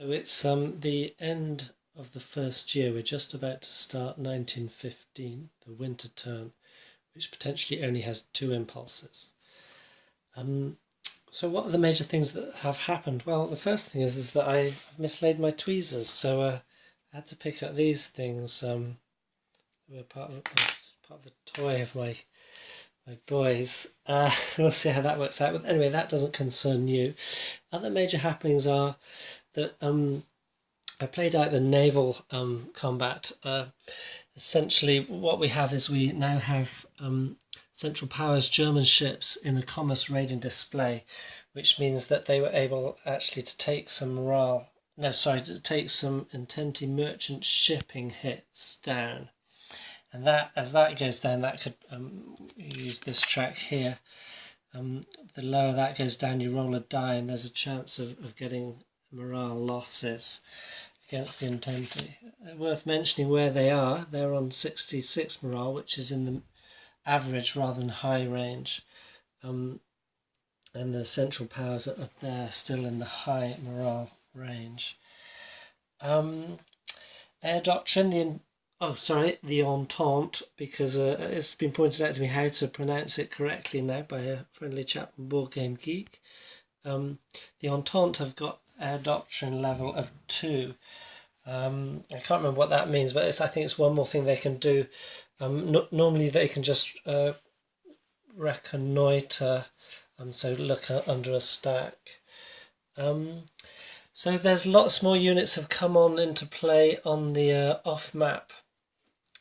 So it's the end of the first year. We're just about to start 1915, the winter term, which potentially only has two impulses. So what are the major things that have happened? Well, the first thing is that I've mislaid my tweezers, so I had to pick up these things. They were part of a toy of my boys. We'll see how that works out. But anyway, that doesn't concern you. Other major happenings are that I played out the naval combat. Essentially, what we have is we now have Central Powers German ships in the commerce raiding display, which means that they were able actually to take some to take some Entente merchant shipping hits down. And that, as that goes down, that could use this track here. The lower that goes down, you roll a die, and there's a chance of getting morale losses against the Entente. Worth mentioning where they are. They're on 66 morale, which is in the average rather than high range. And the Central Powers are there, still in the high morale range. Air Doctrine, the Entente, because it's been pointed out to me how to pronounce it correctly now by a friendly chap from Board Game Geek. The Entente have got Air Doctrine level of 2. I can't remember what that means, but I think it's one more thing they can do. Normally they can just reconnoitre, so look under a stack. So there's lots more units have come on into play on the off-map.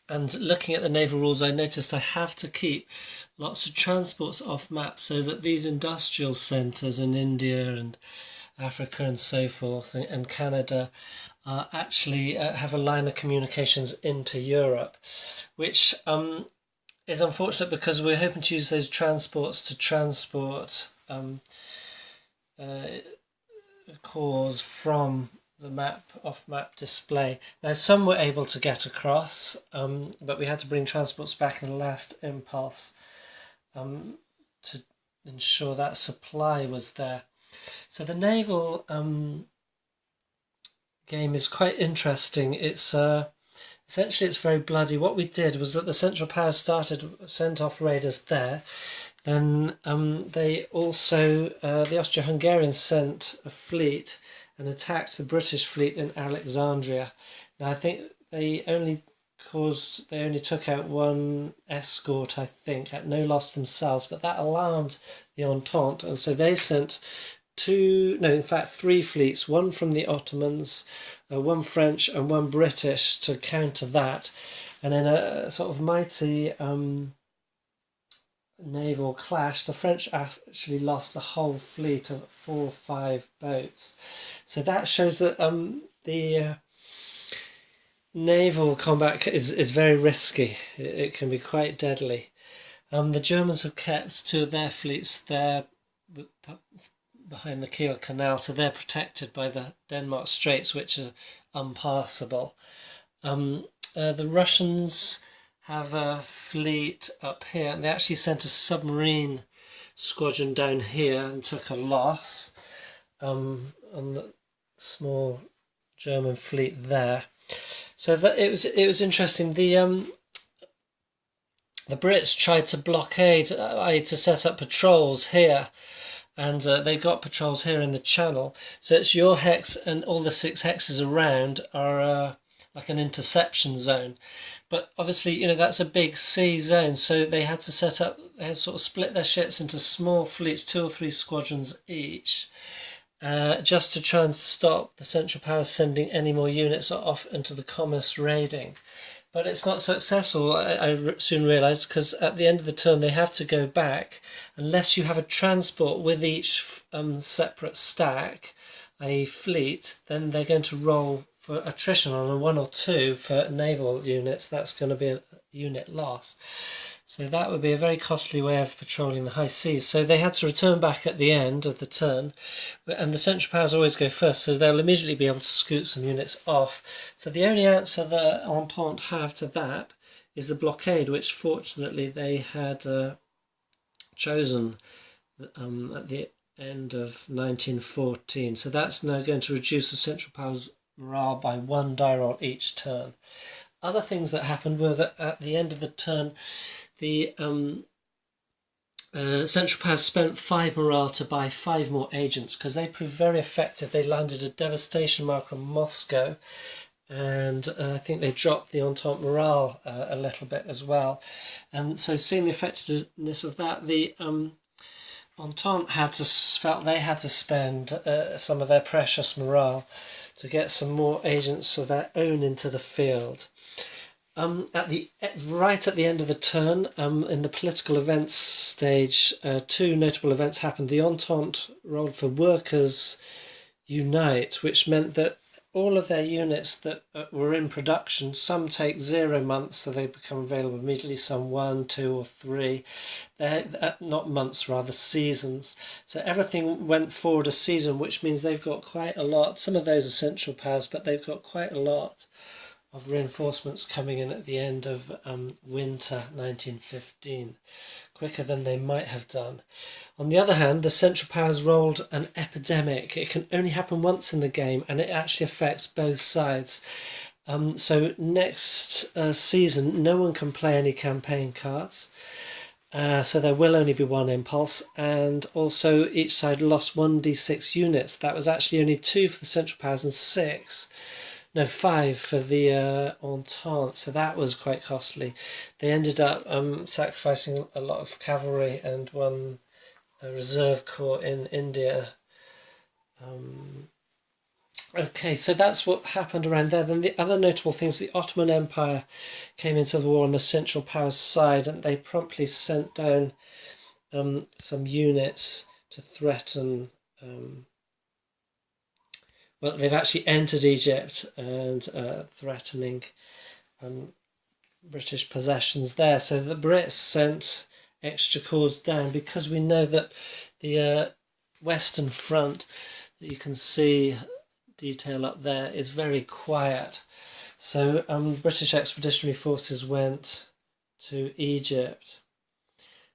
And looking at the naval rules, I noticed I have to keep lots of transports off-map so that these industrial centres in India and Africa and so forth and Canada actually have a line of communications into Europe, which is unfortunate because we're hoping to use those transports to transport cores from the off-map display. Now some were able to get across, but we had to bring transports back in the last impulse to ensure that supply was there. So the naval game is quite interesting. It's essentially it's very bloody. What we did was that the Central Powers sent off raiders there. Then they also, the Austro-Hungarians sent a fleet and attacked the British fleet in Alexandria. Now I think they only took out one escort, I think, at no loss themselves, but that alarmed the Entente, and so they sent three fleets, one from the Ottomans, one French and one British to counter that. And in a sort of mighty naval clash, the French actually lost the whole fleet of 4 or 5 boats. So that shows that the naval combat is very risky. It can be quite deadly. The Germans have kept 2 of their fleets there behind the Kiel Canal, so they're protected by the Denmark Straits, which are unpassable. The Russians have a fleet up here, and they actually sent a submarine squadron down here and took a loss on the small German fleet there. So that it was interesting. The Brits tried to blockade, to set up patrols here, and they got patrols here in the channel. So it's your hex and all the 6 hexes around are like an interception zone. But obviously, that's a big sea zone, so they had to sort of split their ships into small fleets, 2 or 3 squadrons each, just to try and stop the Central Powers sending any more units off into the commerce raiding. But it's not successful, I soon realised, because at the end of the turn they have to go back. Unless you have a transport with each separate stack, a fleet, then they're going to roll for attrition on a 1 or 2 for naval units. That's going to be a unit loss. So that would be a very costly way of patrolling the high seas. So they had to return back at the end of the turn, and the Central Powers always go first, so they'll immediately be able to scoot some units off. So the only answer the Entente have to that is the blockade, which fortunately they had chosen at the end of 1914. So that's now going to reduce the Central Power's morale by 1 die roll each turn. Other things that happened were that at the end of the turn, the Central Power spent 5 morale to buy 5 more agents because they proved very effective. They landed a devastation mark on Moscow, and I think they dropped the Entente morale a little bit as well. And so, seeing the effectiveness of that, the Entente felt they had to spend some of their precious morale to get some more agents of their own into the field. Right at the end of the turn, in the political events stage, 2 notable events happened. The Entente rolled for Workers Unite, which meant that all of their units that were in production, some take 0 months, so they become available immediately, some 1, 2 or 3. They're not months, rather seasons. So everything went forward a season, which means they've got quite a lot. Some of those are Central Powers, but they've got quite a lot of reinforcements coming in at the end of winter 1915, quicker than they might have done. On the other hand, the Central Powers rolled an epidemic. It can only happen once in the game, and it actually affects both sides. So next season, no one can play any campaign cards. So there will only be 1 impulse, and also each side lost 1d6 units. That was actually only 2 for the Central Powers and 5 for the Entente, so that was quite costly. They ended up sacrificing a lot of cavalry and 1 reserve corps in India. Okay, so that's what happened around there. Then the other notable things, the Ottoman Empire came into the war on the Central Powers side, and they promptly sent down some units to threaten. Well, they've actually entered Egypt and threatening British possessions there. So the Brits sent extra corps down because we know that the Western Front, that you can see detail up there, is very quiet. So British expeditionary forces went to Egypt.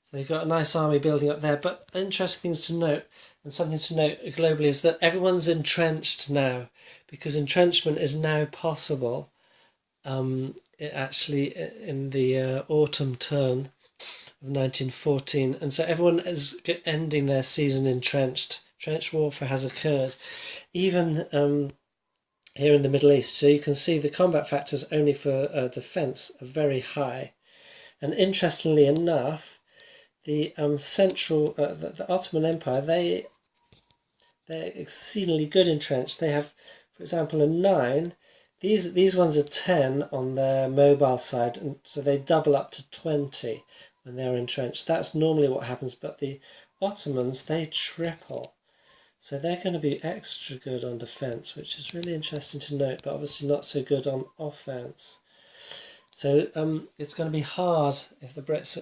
So they've got a nice army building up there. But interesting things to note, and something to note globally, is that everyone's entrenched now, because entrenchment is now possible actually in the autumn turn of 1914. And so everyone is ending their season entrenched. Trench warfare has occurred. Even here in the Middle East. So you can see the combat factors only for defence are very high. And interestingly enough, the the Ottoman Empire, they're exceedingly good entrenched. They have, for example, a 9. These ones are 10 on their mobile side, and so they double up to 20 when they're entrenched. That's normally what happens, but the Ottomans, they triple. So they're going to be extra good on defence, which is really interesting to note, but obviously not so good on offence. So it's going to be hard if the Brits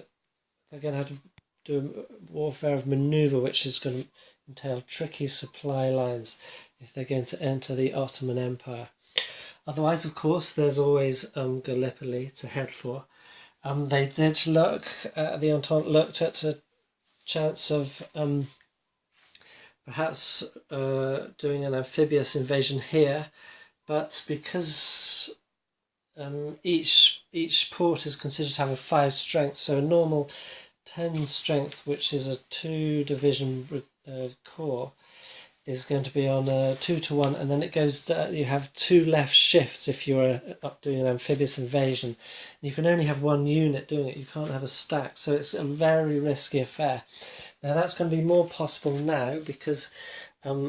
are going to have to do a warfare of manoeuvre, which is going to entail tricky supply lines if they're going to enter the Ottoman Empire. Otherwise, of course, there's always Gallipoli to head for. They did look, the Entente looked at a chance of perhaps doing an amphibious invasion here, but because each port is considered to have a 5 strength, so a normal 10 strength, which is a 2 division corps, is going to be on a 2-to-1, and then it goes down. You have 2 left shifts if you're up doing an amphibious invasion. You can only have 1 unit doing it. You can't have a stack, so it's a very risky affair. Now that's going to be more possible now because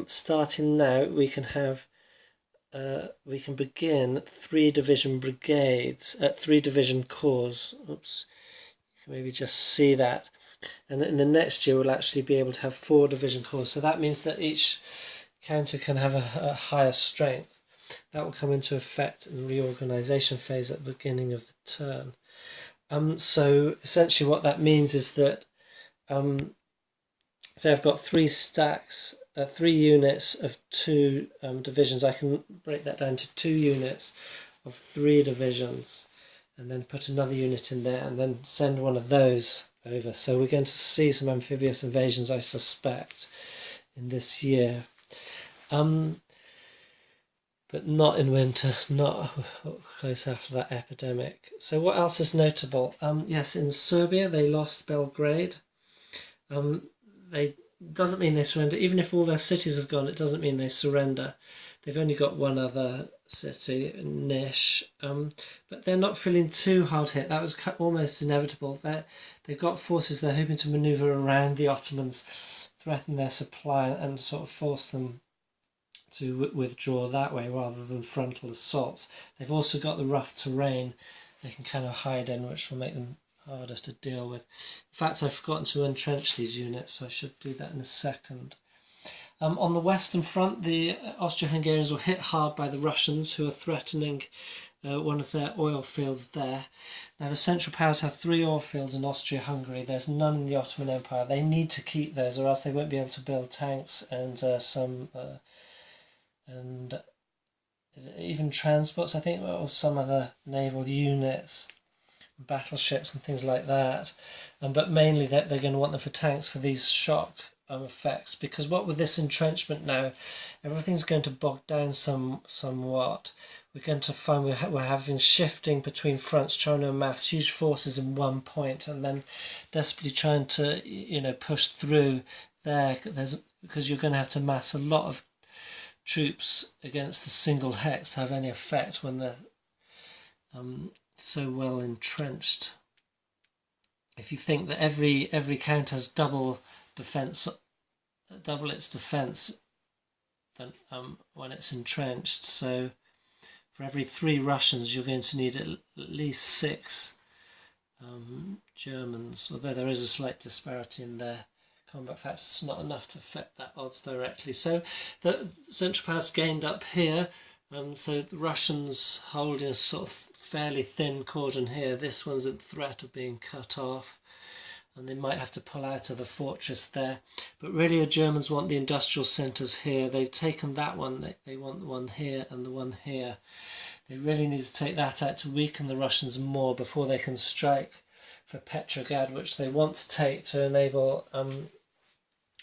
starting now we can have we can begin 3 division brigades, 3 division corps. Oops, you can maybe just see that. And in the next year we'll actually be able to have 4 division corps. So that means that each counter can have a higher strength. That will come into effect in the reorganisation phase at the beginning of the turn. So essentially what that means is that so I've got 3 stacks, 3 units of 2 divisions. I can break that down to 2 units of 3 divisions and then put another unit in there and then send one of those over. So we're going to see some amphibious invasions, I suspect, in this year. But not in winter, not close after that epidemic. So what else is notable? Yes, in Serbia they lost Belgrade. They doesn't mean they surrender. Even if all their cities have gone, it doesn't mean they surrender. They've only got one other city, Niš, but they're not feeling too hard hit. That was almost inevitable. They've got forces they're hoping to manoeuvre around the Ottomans, threaten their supply and sort of force them to withdraw that way rather than frontal assaults. They've also got the rough terrain they can kind of hide in, which will make them harder to deal with. In fact, I've forgotten to entrench these units, so I should do that in a second. On the Western Front, the Austro-Hungarians were hit hard by the Russians, who are threatening one of their oil fields there. Now, the Central Powers have 3 oil fields in Austria-Hungary. There's none in the Ottoman Empire. They need to keep those, or else they won't be able to build tanks and even transports, I think, or some other naval units, battleships and things like that. But mainly that they're going to want them for tanks for these shock effects, because what with this entrenchment now, everything's going to bog down somewhat. We're going to find we're having shifting between fronts, trying to amass huge forces in one point, and then desperately trying to push through there. Because you're going to have to mass a lot of troops against a single hex to have any effect when they're so well entrenched. If you think that every count has double its defense than when it's entrenched, so for every 3 Russians you're going to need at least 6 Germans, although there is a slight disparity in their combat factors. It's not enough to affect that odds directly. So the Central Powers gained up here, so the Russians holding a sort of fairly thin cordon here. This one's at threat of being cut off, and they might have to pull out of the fortress there. But really the Germans want the industrial centres here. They've taken that one, they want the one here and the one here. They really need to take that out to weaken the Russians more before they can strike for Petrograd, which they want to take to enable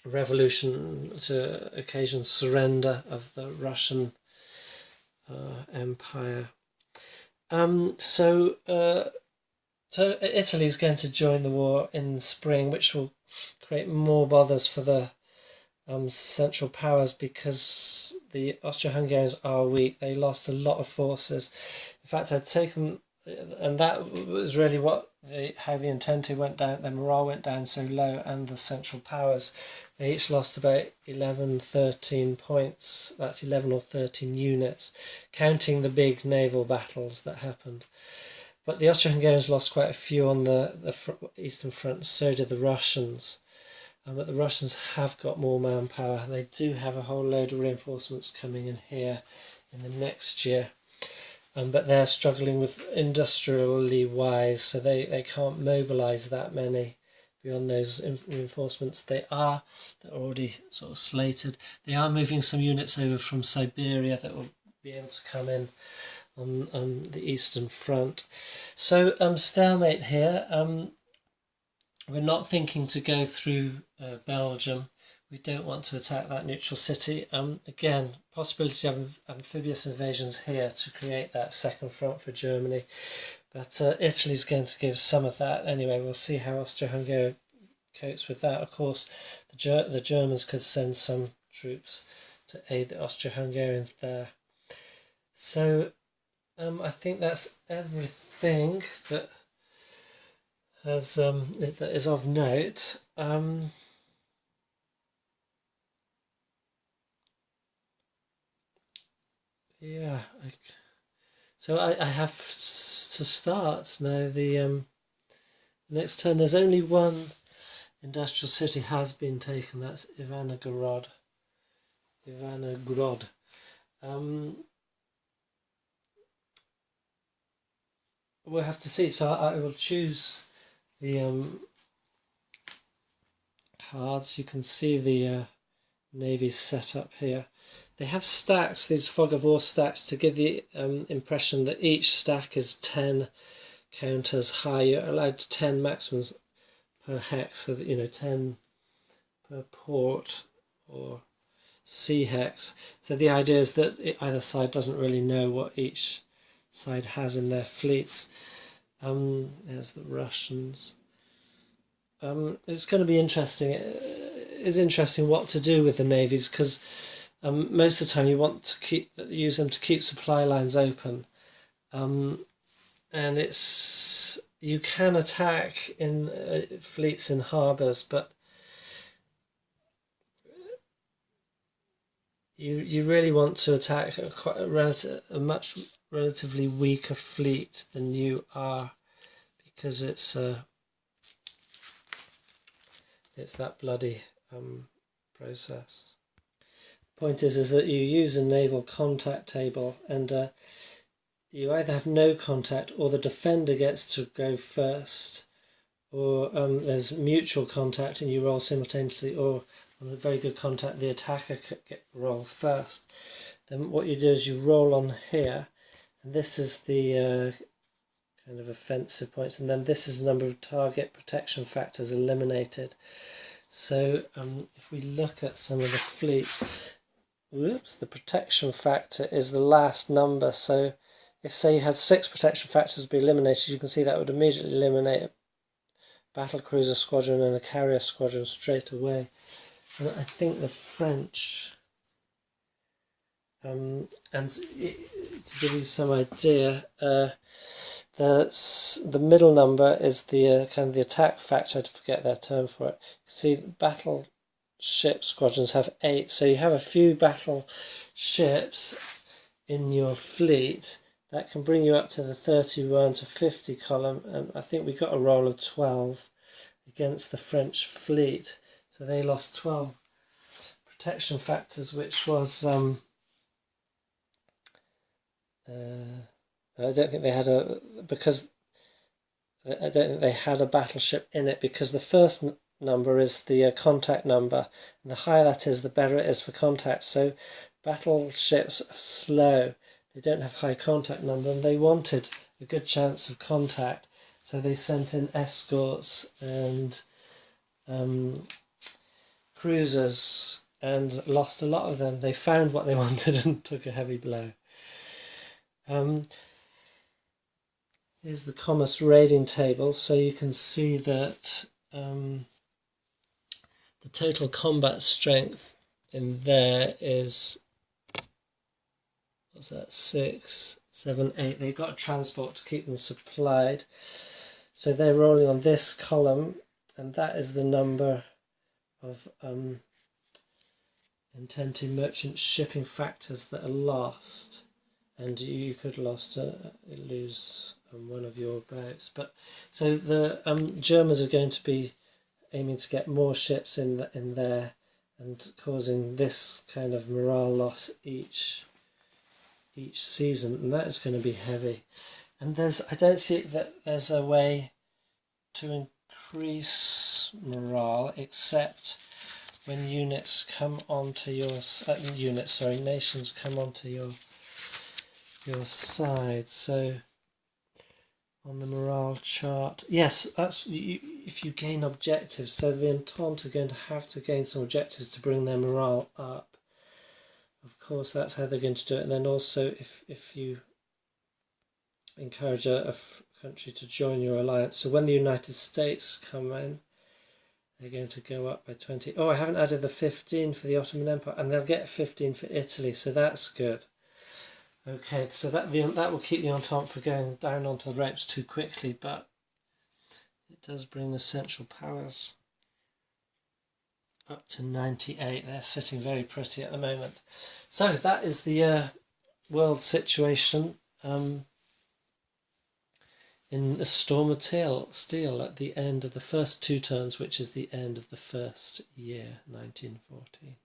revolution, to occasion surrender of the Russian Empire. So Italy's going to join the war in spring, which will create more bothers for the Central Powers, because the Austro-Hungarians are weak. They lost a lot of forces. In fact, I'd taken, and that was really how the Entente went down. Their morale went down so low, and the Central Powers, they each lost about 13 points. That's 11 or 13 units, counting the big naval battles that happened. But the Austro-Hungarians lost quite a few on the Eastern Front, so did the Russians. But the Russians have got more manpower. They do have a whole load of reinforcements coming in here in the next year. But they're struggling with industrially wise, so they can't mobilise that many beyond those reinforcements. They're already sort of slated. They are moving some units over from Siberia that will be able to come in on the Eastern Front. So stalemate here. We're not thinking to go through Belgium. We don't want to attack that neutral city. Again, possibility of amphibious invasions here to create that second front for Germany. But Italy's going to give some of that anyway. We'll see how Austro-Hungary copes with that. Of course, the Germans could send some troops to aid the Austro-Hungarians there. So I think that's everything that is of note. Yeah, so I have to start now. The next turn, there's only one industrial city has been taken. That's Ivangorod. We'll have to see. So I will choose the cards. You can see the navies set up here. They have stacks, these fog of war stacks, to give the impression that each stack is 10 counters high. You're allowed 10 maximums per hex, so that 10 per port or C hex. So the idea is that either side doesn't really know what each side has in their fleets. There's the Russians. It's going to be interesting. It is interesting what to do with the navies, because most of the time you want to use them to keep supply lines open, and you can attack in fleets in harbours, but you really want to attack a much relatively weaker fleet than you are, because it's that bloody process. The point is that you use a naval contact table, and you either have no contact, or the defender gets to go first, or there's mutual contact and you roll simultaneously, or on a very good contact the attacker could roll first. Then what you do is you roll on here, and this is the kind of offensive points, and then this is the number of target protection factors eliminated. So if we look at some of the fleets, the protection factor is the last number. So if, say, you had 6 protection factors be eliminated, you can see that would immediately eliminate a battle cruiser squadron and a carrier squadron straight away. And I think the French, and to give you some idea, the middle number is the kind of the attack factor. I forget their term for it. You see, battleship squadrons have 8, so you have a few battleships in your fleet. That can bring you up to the 31 to 50 column, and I think we got a roll of 12 against the French fleet. So they lost 12 protection factors, which was I don't think they had a battleship in it, because the first number is the contact number, and the higher that is, the better it is for contact. So battleships are slow. They don't have high contact number, and they wanted a good chance of contact, so they sent in escorts and cruisers and lost a lot of them. They found what they wanted and took a heavy blow. Here's the commerce rating table, so you can see that the total combat strength in there is, what's that, 6, 7, 8. They've got a transport to keep them supplied. So they're rolling on this column, and that is the number of intended merchant shipping factors that are lost. And you could lose one of your boats. But so the Germans are going to be aiming to get more ships in there, and causing this kind of morale loss each season, and that is going to be heavy. And I don't see that there's a way to increase morale except when nations come onto your side. So on the morale chart, yes, that's if you gain objectives. So the Entente are going to have to gain some objectives to bring their morale up. Of course, that's how they're going to do it. And then also, if you encourage a country to join your alliance, so when the United States come in, they're going to go up by 20. Oh, I haven't added the 15 for the Ottoman Empire, and they'll get 15 for Italy, so that's good. Okay, so that will keep the Entente from going down onto the ropes too quickly, but it does bring the Central Powers up to 98. They're sitting very pretty at the moment. So that is the world situation in a storm of steel at the end of the first 2 turns, which is the end of the first year, 1914.